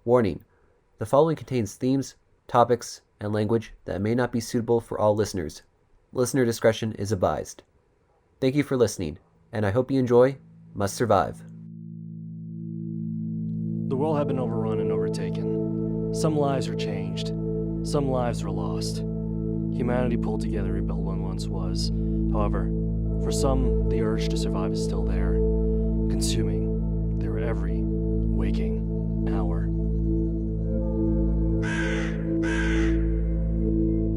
Warning: the following contains themes, topics, and language that may not be suitable for all listeners. Listener discretion is advised. Thank you for listening, and I hope you enjoy Must Survive. The world had been overrun and overtaken. Some lives were changed. Some lives were lost. Humanity pulled together and rebuilt what once was. However, for some, the urge to survive is still there, consuming their every waking hour.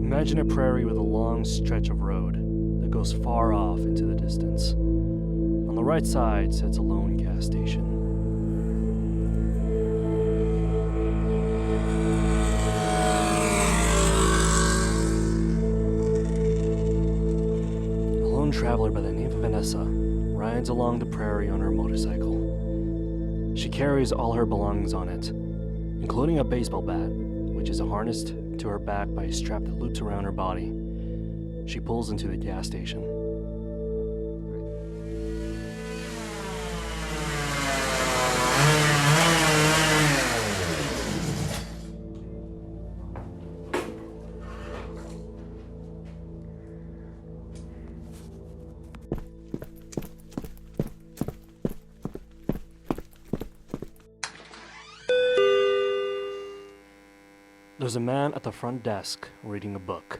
Imagine a prairie with a long stretch of road that goes far off into the distance. On the right side sits a lone gas station. A lone traveler by the name of Vanessa rides along the prairie on her motorcycle. She carries all her belongings on it, including a baseball bat, which is harnessed to her back by a strap that loops around her body. She pulls into the gas station. There's a man at the front desk reading a book.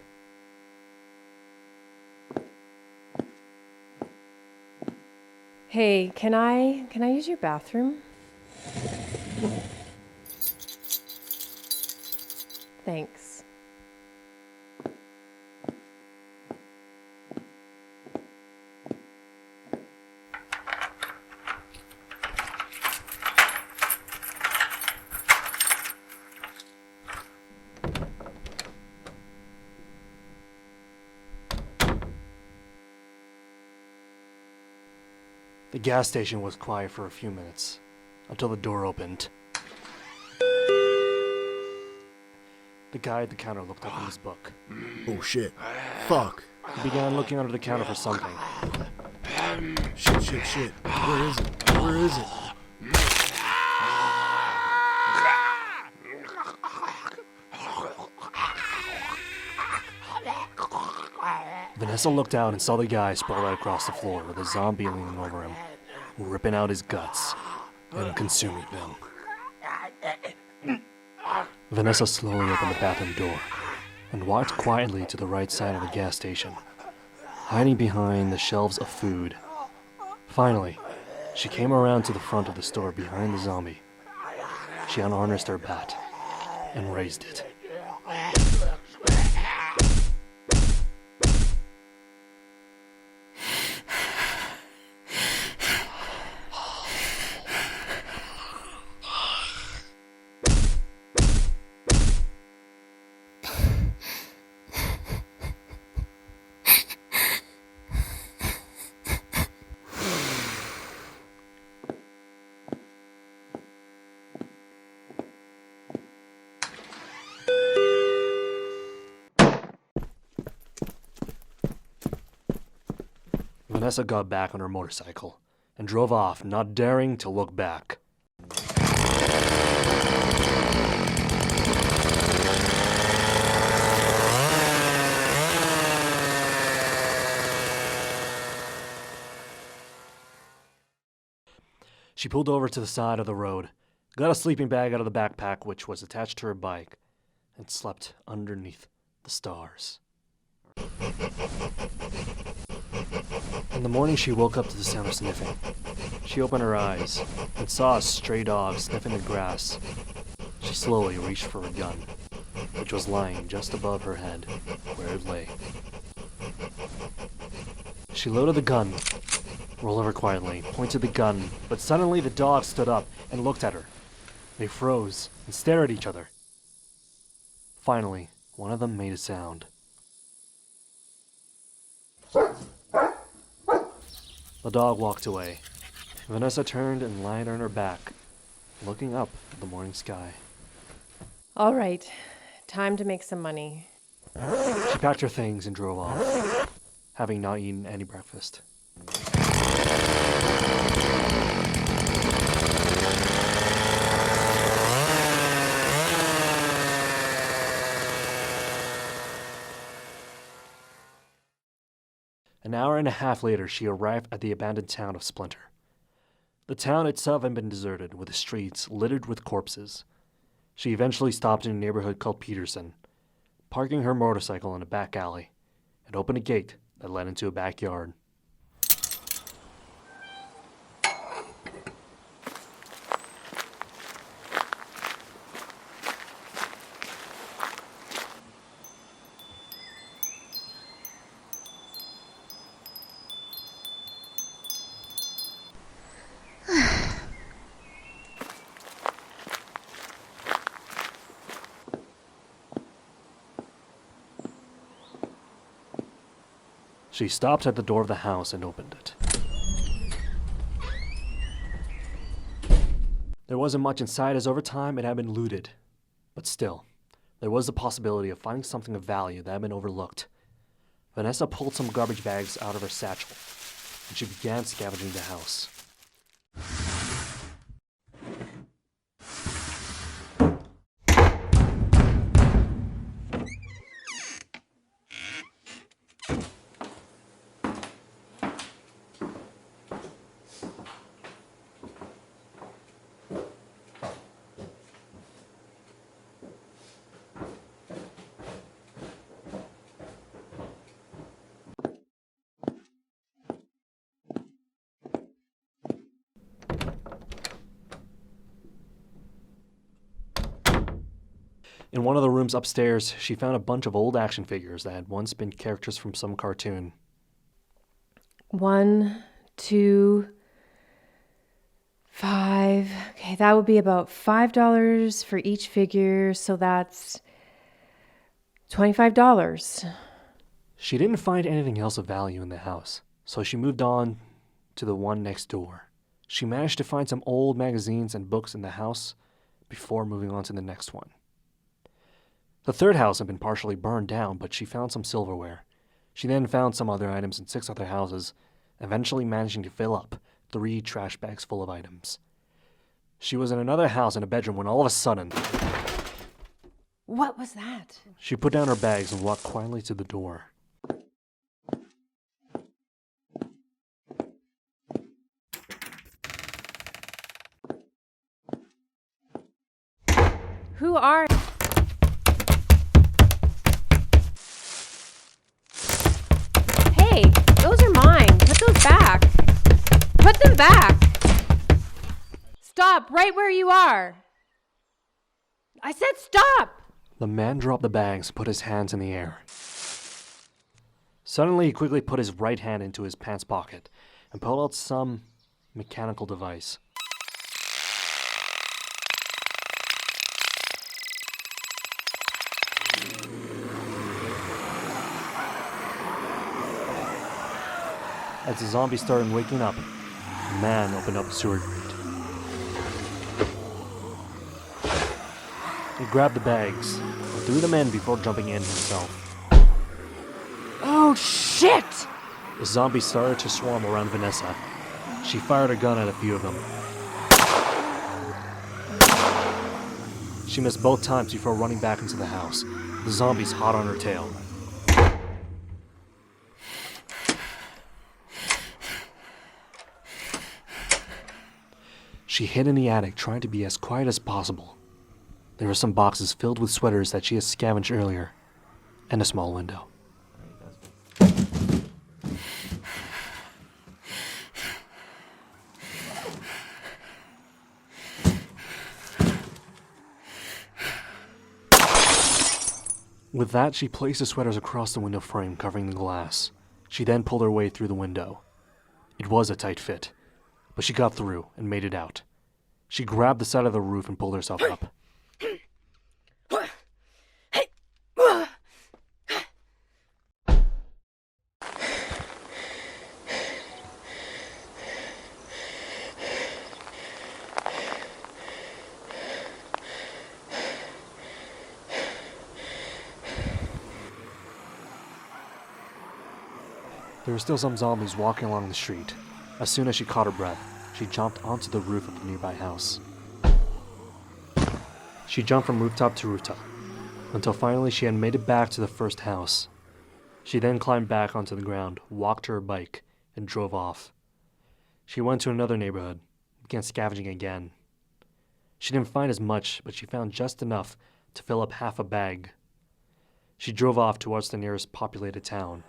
Hey, can I use your bathroom? Thanks. The gas station was quiet for a few minutes, until the door opened. The guy at the counter looked up in his book. Oh shit. Fuck. He began looking under the counter for something. Shit. Where is it? Vanessa looked out and saw the guy sprawled out across the floor with a zombie leaning over him, ripping out his guts and consuming them. Vanessa slowly opened the bathroom door and walked quietly to the right side of the gas station, hiding behind the shelves of food. Finally, she came around to the front of the store behind the zombie. She unharnessed her bat and raised it. Vanessa got back on her motorcycle and drove off, not daring to look back. She pulled over to the side of the road, got a sleeping bag out of the backpack which was attached to her bike, and slept underneath the stars. In the morning, she woke up to the sound of sniffing. She opened her eyes and saw a stray dog sniffing the grass. She slowly reached for her gun, which was lying just above her head, where it lay. She loaded the gun, rolled over quietly, pointed the gun, but suddenly the dog stood up and looked at her. They froze and stared at each other. Finally, one of them made a sound. The dog walked away. Vanessa turned and lied on her back, looking up at the morning sky. All right, time to make some money. She packed her things and drove off, having not eaten any breakfast. An hour and a half later, she arrived at the abandoned town of Splinter. The town itself had been deserted, with the streets littered with corpses. She eventually stopped in a neighborhood called Peterson, parking her motorcycle in a back alley, and opened a gate that led into a backyard. She stopped at the door of the house and opened it. There wasn't much inside, as over time it had been looted. But still, there was the possibility of finding something of value that had been overlooked. Vanessa pulled some garbage bags out of her satchel, and she began scavenging the house. In one of the rooms upstairs, she found a bunch of old action figures that had once been characters from some cartoon. 1, 2, 5. Okay, that would be about $5 for each figure, so that's $25. She didn't find anything else of value in the house, so she moved on to the one next door. She managed to find some old magazines and books in the house before moving on to the next one. The third house had been partially burned down, but she found some silverware. She then found some other items in 6 other houses, eventually managing to fill up 3 trash bags full of items. She was in another house in a bedroom when all of a sudden, What was that? she put down her bags and walked quietly to the door. Who are... Hey, those are mine. Put those back. Put them back. Stop right where you are. I said stop. The man dropped the bags and put his hands in the air. Suddenly, he quickly put his right hand into his pants pocket and pulled out some mechanical device. As the zombie started waking up, the man opened up the sewer grate. He grabbed the bags and threw them in before jumping in himself. Oh, shit! The zombies started to swarm around Vanessa. She fired a gun at a few of them. She missed both times before running back into the house, the zombies hot on her tail. She hid in the attic, trying to be as quiet as possible. There were some boxes filled with sweaters that she had scavenged earlier, and a small window. With that, she placed the sweaters across the window frame, covering the glass. She then pulled her way through the window. It was a tight fit, but she got through and made it out. She grabbed the side of the roof and pulled herself up. There were still some zombies walking along the street. As soon as she caught her breath, she jumped onto the roof of the nearby house. She jumped from rooftop to rooftop, until finally she had made it back to the first house. She then climbed back onto the ground, walked to her bike, and drove off. She went to another neighborhood, began scavenging again. She didn't find as much, but she found just enough to fill up half a bag. She drove off towards the nearest populated town.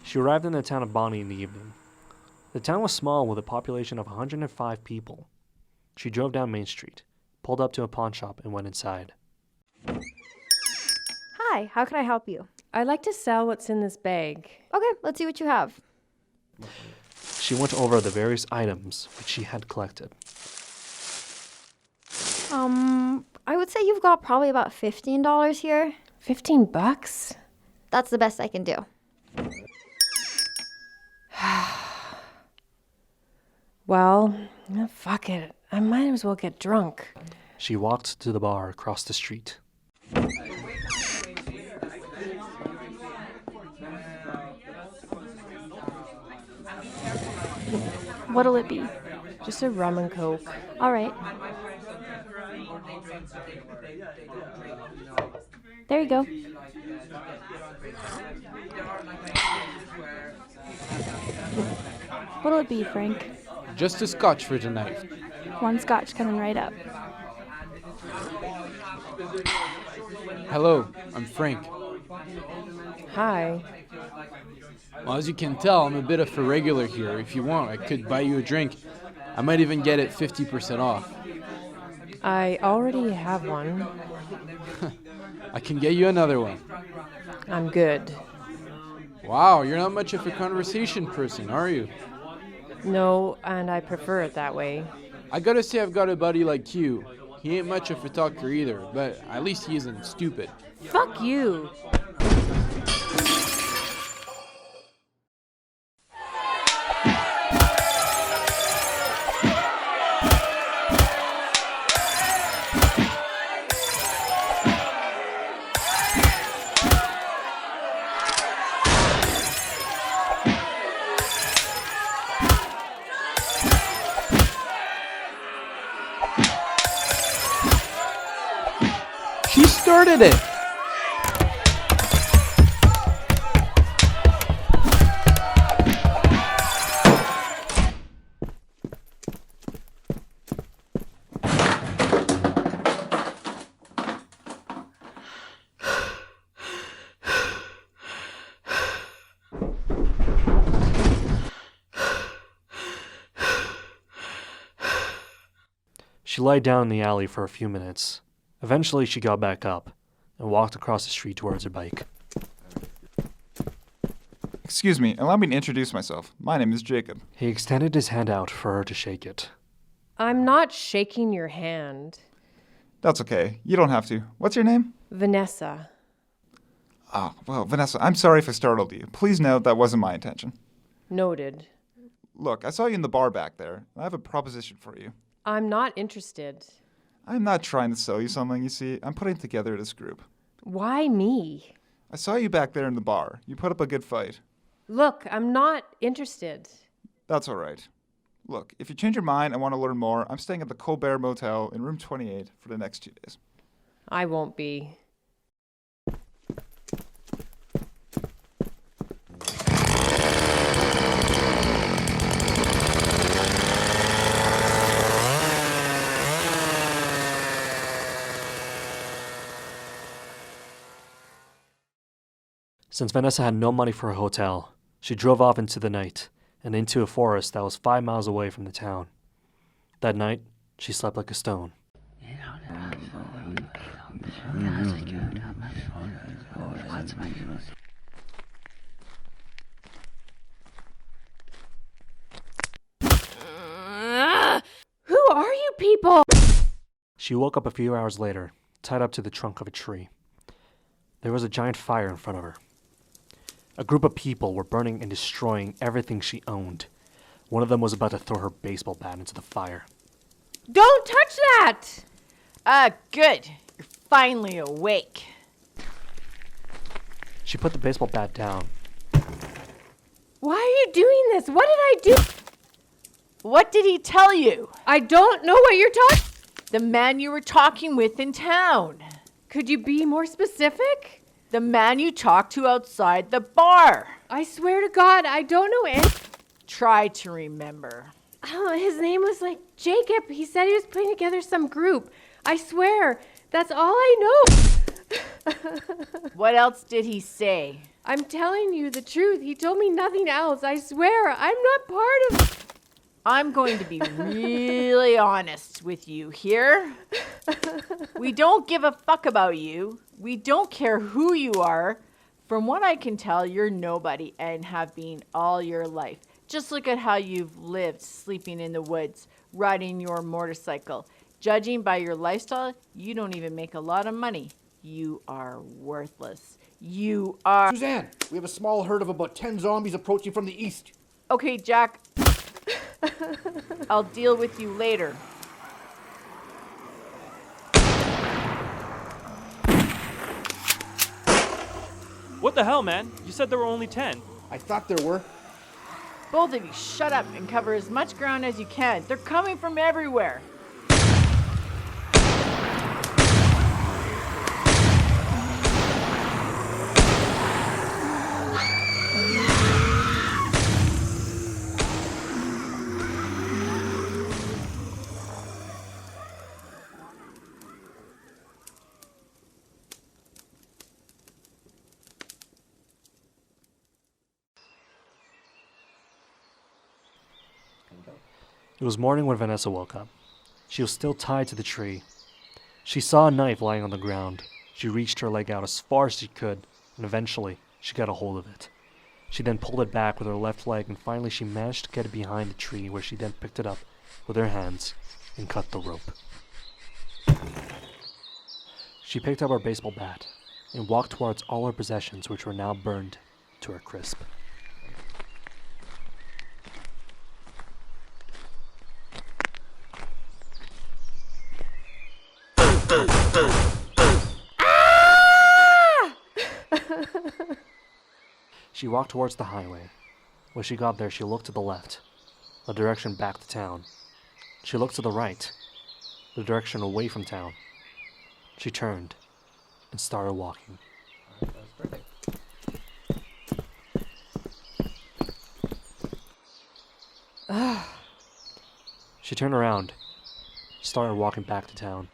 She arrived in the town of Bonnie in the evening. The town was small with a population of 105 people. She drove down Main Street, pulled up to a pawn shop, and went inside. Hi, how can I help you? I'd like to sell what's in this bag. Okay, let's see what you have. She went over the various items which she had collected. I would say you've got probably about $15 here. $15? That's the best I can do. Well, fuck it. I might as well get drunk. She walked to the bar across the street. What'll it be? Just a rum and coke. All right. There you go. What'll it be, Frank? Just a scotch for tonight. One scotch coming right up. Hello, I'm Frank. Hi. Well, as you can tell, I'm a bit of a regular here. If you want, I could buy you a drink. I might even get it 50% off. I already have one. I can get you another one. I'm good. Wow, you're not much of a conversation person, are you? No, and I prefer it that way. I gotta say I've got a buddy like you. He ain't much of a talker either, but at least he isn't stupid. Fuck you! She started it! She lay down in the alley for a few minutes. Eventually, she got back up and walked across the street towards her bike. Excuse me, allow me to introduce myself. My name is Jacob. He extended his hand out for her to shake it. I'm not shaking your hand. That's okay. You don't have to. What's your name? Vanessa. Well, Vanessa, I'm sorry if I startled you. Please note that wasn't my intention. Noted. Look, I saw you in the bar back there, and I have a proposition for you. I'm not interested. I'm not trying to sell you something, you see. I'm putting together this group. Why me? I saw you back there in the bar. You put up a good fight. Look, I'm not interested. That's all right. Look, if you change your mind and want to learn more, I'm staying at the Colbert Motel in room 28 for the next 2 days. I won't be. Since Vanessa had no money for a hotel, she drove off into the night and into a forest that was 5 miles away from the town. That night, she slept like a stone. Who are you people? She woke up a few hours later, tied up to the trunk of a tree. There was a giant fire in front of her. A group of people were burning and destroying everything she owned. One of them was about to throw her baseball bat into the fire. Don't touch that! Good. You're finally awake. She put the baseball bat down. Why are you doing this? What did I do? What did he tell you? I don't know what you're talking. The man you were talking with in town. Could you be more specific? The man you talked to outside the bar. I swear to God, I don't know any. Try to remember. Oh, his name was like Jacob. He said he was putting together some group. I swear, that's all I know. What else did he say? I'm telling you the truth. He told me nothing else. I swear, I'm not part of. I'm going to be really honest with you here. We don't give a fuck about you. We don't care who you are. From what I can tell, you're nobody and have been all your life. Just look at how you've lived, sleeping in the woods, riding your motorcycle. Judging by your lifestyle, you don't even make a lot of money. You are worthless. You are... Suzanne, we have a small herd of about 10 zombies approaching from the east. Okay, Jack. I'll deal with you later. What the hell, man? You said there were only 10. I thought there were. Both of you, shut up and cover as much ground as you can. They're coming from everywhere. It was morning when Vanessa woke up. She was still tied to the tree. She saw a knife lying on the ground. She reached her leg out as far as she could, and eventually she got a hold of it. She then pulled it back with her left leg, and finally she managed to get it behind the tree, where she then picked it up with her hands and cut the rope. She picked up her baseball bat and walked towards all her possessions, which were now burned to a crisp. She walked towards the highway. When she got there, she looked to the left, the direction back to town. She looked to the right, the direction away from town. She turned and started walking. She turned around, started walking back to town.